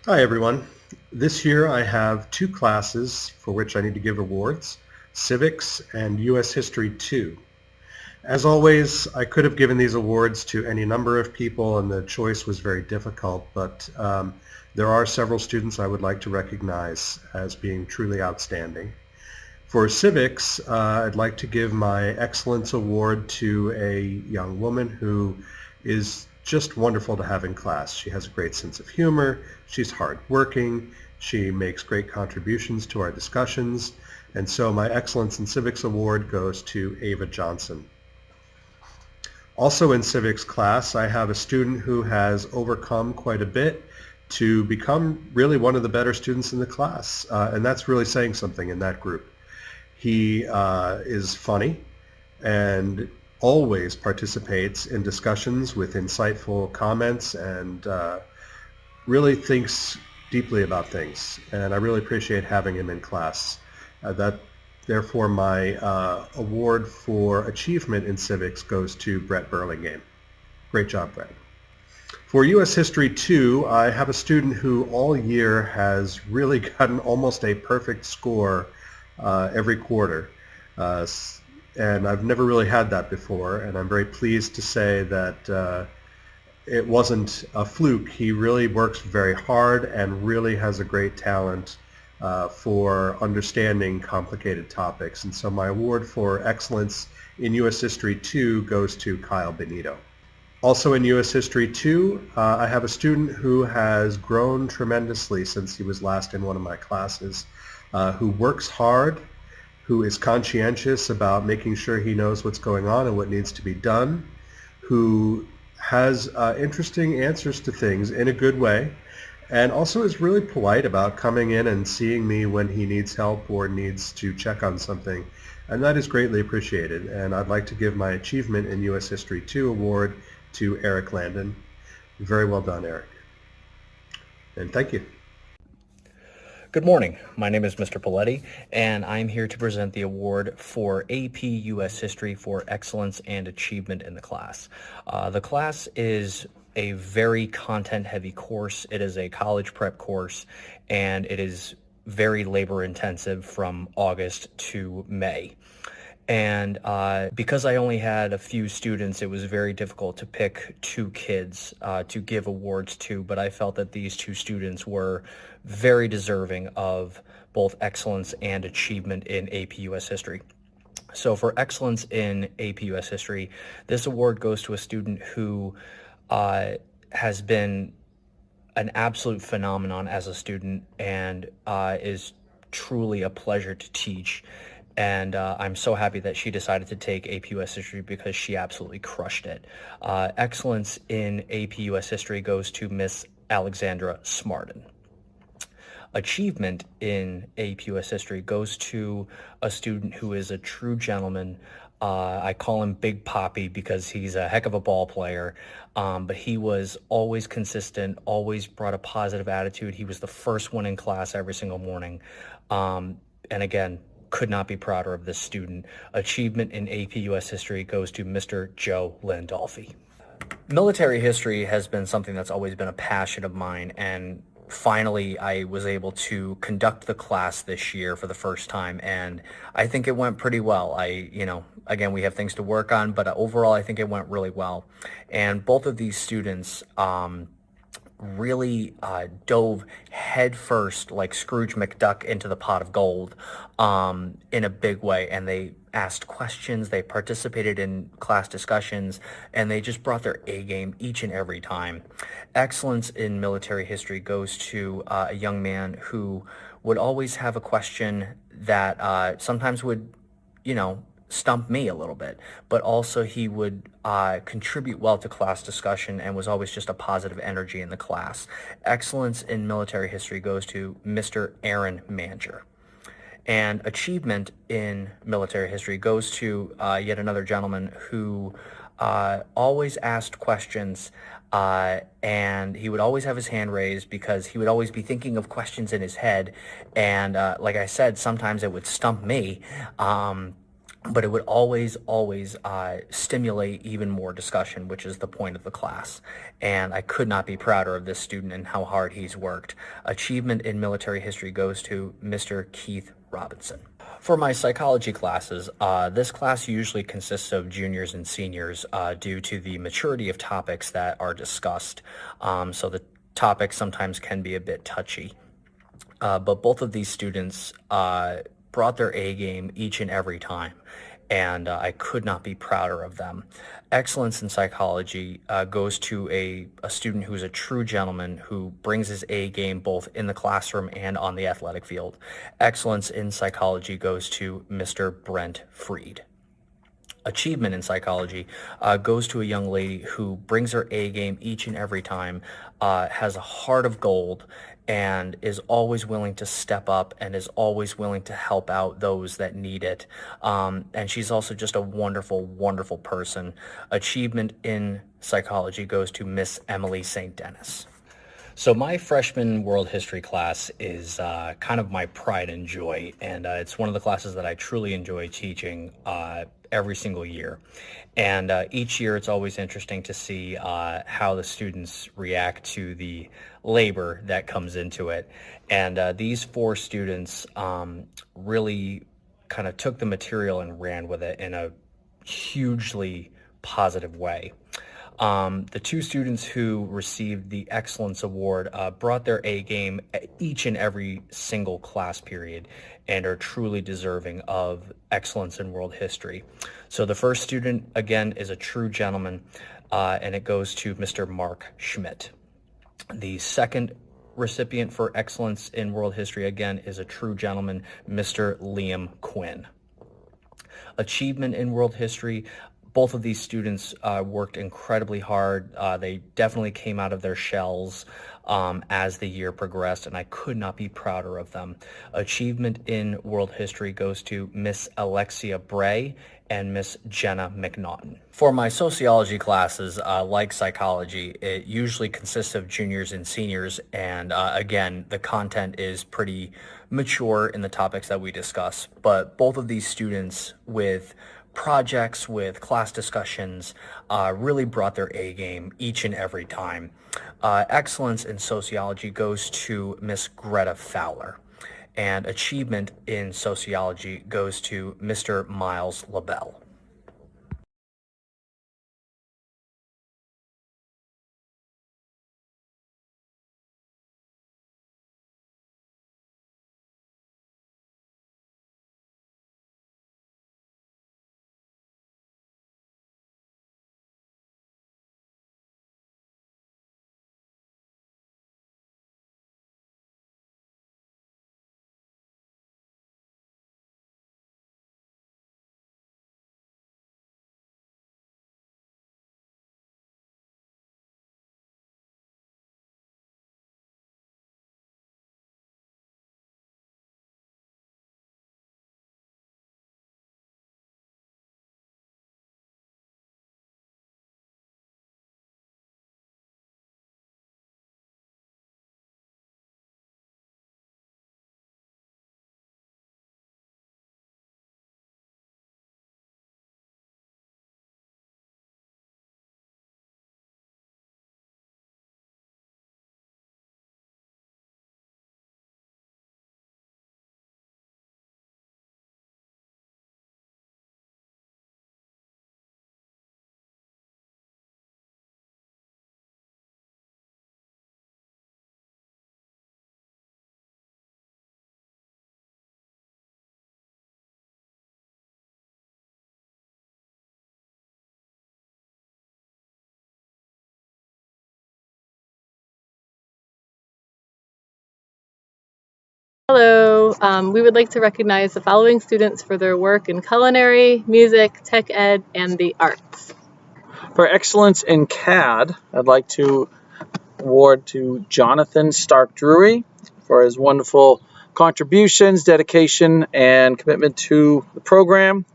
Hi everyone. This year I have two classes for which I need to give awards, Civics and U.S. History 2. As always, I could have given these awards to any number of people and the choice was very difficult, but there are several students I would like to recognize as being truly outstanding. For Civics, I'd like to give my Excellence Award to a young woman who is just wonderful to have in class. She has a great sense of humor, she's hardworking, she makes great contributions to our discussions, and so my Excellence in Civics Award goes to Ava Johnson. Also in civics class, I have a student who has overcome quite a bit to become really one of the better students in the class, and that's really saying something in that group. He is funny and always participates in discussions with insightful comments and really thinks deeply about things. And I really appreciate having him in class. Therefore, my award for achievement in civics goes to Brett Burlingame. Great job, Brett. For U.S. History 2, I have a student who all year has really gotten almost a perfect score every quarter. And I've never really had that before, and I'm very pleased to say that it wasn't a fluke. He really works very hard and really has a great talent for understanding complicated topics. And so my award for excellence in U.S. History 2 goes to Kyle Benito. Also in U.S. History 2, I have a student who has grown tremendously since he was last in one of my classes, who works hard, who is conscientious about making sure he knows what's going on and what needs to be done, who has interesting answers to things in a good way, and also is really polite about coming in and seeing me when he needs help or needs to check on something. And that is greatly appreciated. And I'd like to give my Achievement in U.S. History 2 award to Eric Landon. Very well done, Eric. And thank you. Good morning. My name is Mr. Polleti, and I'm here to present the award for AP U.S. History for Excellence and Achievement in the class. The class is a very content-heavy course. It is a college prep course, and it is very labor-intensive from August to May. And because I only had a few students, it was very difficult to pick two kids to give awards to, but I felt that these two students were very deserving of both excellence and achievement in AP US History. So for excellence in AP US History, this award goes to a student who has been an absolute phenomenon as a student and is truly a pleasure to teach. And I'm so happy that she decided to take AP US History because she absolutely crushed it. Excellence in AP US History goes to Miss Alexandra Smartin. Achievement in AP US History goes to a student who is a true gentleman. I call him Big Poppy because he's a heck of a ball player, but he was always consistent, always brought a positive attitude. He was the first one in class every single morning. And again, could not be prouder of this student. Achievement in AP US History goes to Mr. Joe Landolfi. Military history has been something that's always been a passion of mine, and finally I was able to conduct the class this year for the first time, and I think it went pretty well. Again, we have things to work on, but overall I think it went really well. And both of these students really dove headfirst like Scrooge McDuck into the pot of gold in a big way. And they asked questions, they participated in class discussions, and they just brought their A game each and every time. Excellence in military history goes to a young man who would always have a question that sometimes would, stump me a little bit, but also he would contribute well to class discussion and was always just a positive energy in the class. Excellence in military history goes to Mr. Aaron Manger. And achievement in military history goes to yet another gentleman who always asked questions, and he would always have his hand raised because he would always be thinking of questions in his head. And like I said, sometimes it would stump me. but it would always stimulate even more discussion, which is the point of the class. And I could not be prouder of this student and how hard he's worked. Achievement in military history goes to Mr. Keith Robinson. For my psychology classes, this class usually consists of juniors and seniors due to the maturity of topics that are discussed. So the topics sometimes can be a bit touchy. But both of these students brought their A game each and every time, and I could not be prouder of them. Excellence in psychology goes to a student who's a true gentleman who brings his A game both in the classroom and on the athletic field. Excellence in psychology goes to Mr. Brent Freed. Achievement in psychology goes to a young lady who brings her A game each and every time, has a heart of gold, and is always willing to step up and is always willing to help out those that need it. And she's also just a wonderful, wonderful person. Achievement in psychology goes to Miss Emily St. Dennis. So my freshman world history class is kind of my pride and joy, and it's one of the classes that I truly enjoy teaching every single year. And each year it's always interesting to see how the students react to the labor that comes into it. And these four students really kind of took the material and ran with it in a hugely positive way. The two students who received the Excellence Award brought their A game each and every single class period and are truly deserving of excellence in world history. So the first student, again, is a true gentleman, and it goes to Mr. Mark Schmidt. The second recipient for excellence in world history, again, is a true gentleman, Mr. Liam Quinn. Achievement in world history, both of these students worked incredibly hard. They definitely came out of their shells as the year progressed, and I could not be prouder of them. Achievement in world history goes to Miss Alexia Bray and Miss Jenna McNaughton. For my sociology classes, like psychology, it usually consists of juniors and seniors, and again, the content is pretty mature in the topics that we discuss, but both of these students with projects, with class discussions, really brought their A game each and every time. Excellence in sociology goes to Miss Greta Fowler, and achievement in sociology goes to Mr. Miles LaBelle. Hello, we would like to recognize the following students for their work in culinary, music, tech ed, and the arts. For excellence in CAD, I'd like to award to Jonathan Stark Drury for his wonderful contributions, dedication, and commitment to the program.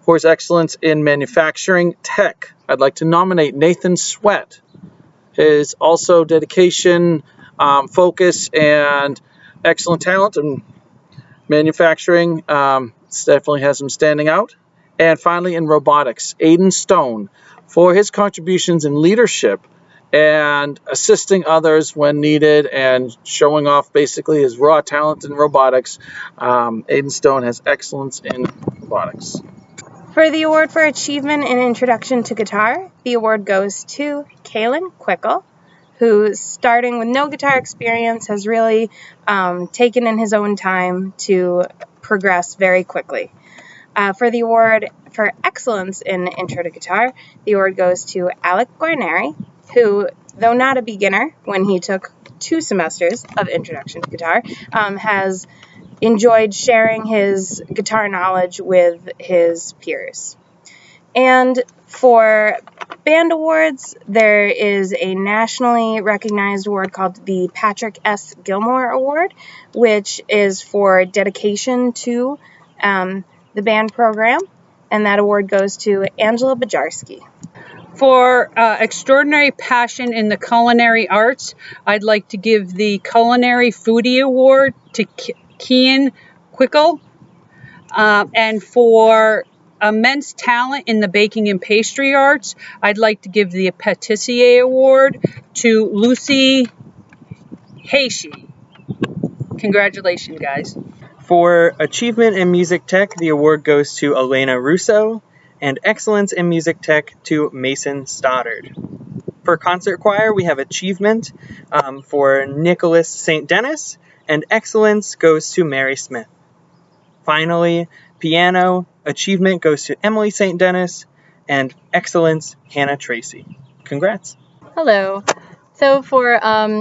For his excellence in manufacturing tech, I'd like to nominate Nathan Sweat. His also dedication, focus, and excellent talent in manufacturing definitely has him standing out. And finally, in robotics, Aiden Stone, for his contributions in leadership and assisting others when needed and showing off basically his raw talent in robotics. Aiden Stone has excellence in robotics. For the award for achievement in introduction to guitar, the award goes to Kaylin Quickle, who, starting with no guitar experience, has really taken in his own time to progress very quickly. For the award for excellence in intro to guitar, the award goes to Alec Guarneri, who, though not a beginner when he took 2 semesters of introduction to guitar, has enjoyed sharing his guitar knowledge with his peers. And for band awards, there is a nationally recognized award called the Patrick S. Gilmore Award, which is for dedication to the band program, and that award goes to Angela Bajarski. For extraordinary passion in the culinary arts, I'd like to give the Culinary Foodie Award to Kian Quickle. And for immense talent in the baking and pastry arts, I'd like to give the Patissier Award to Lucy Heishi. Congratulations, guys. For Achievement in Music Tech, the award goes to Elena Russo, and Excellence in Music Tech to Mason Stoddard. For Concert Choir, we have Achievement for Nicholas St. Dennis, and Excellence goes to Mary Smith. Finally, Piano, Achievement goes to Emily St. Dennis, and Excellence, Hannah Tracy. Congrats. Hello. So for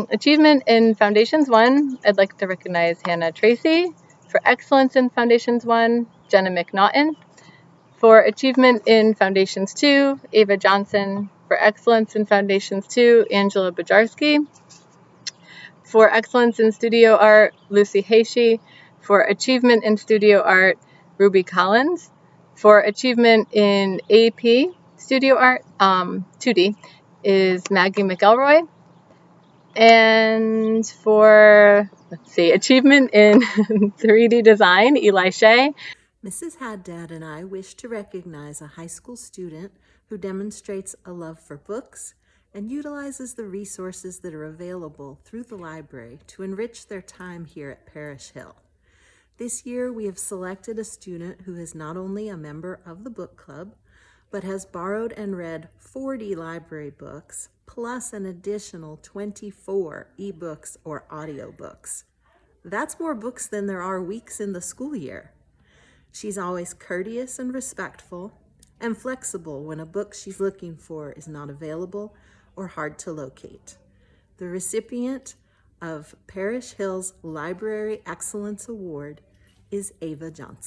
achievement in Foundations 1, I'd like to recognize Hannah Tracy. For excellence in Foundations 1, Jenna McNaughton. For achievement in Foundations 2, Ava Johnson. For excellence in Foundations 2, Angela Bajarski. For excellence in studio art, Lucy Heishi. For achievement in studio art, Ruby Collins. For achievement in AP studio art, 2D, is Maggie McElroy. And for, achievement in 3D design, Eli Shea. Mrs. Haddad and I wish to recognize a high school student who demonstrates a love for books and utilizes the resources that are available through the library to enrich their time here at Parish Hill. This year, we have selected a student who is not only a member of the book club, but has borrowed and read 40 library books, plus an additional 24 ebooks or audiobooks. That's more books than there are weeks in the school year. She's always courteous and respectful, and flexible when a book she's looking for is not available or hard to locate. The recipient of Parish Hill's Library Excellence Award is Ava Johnson.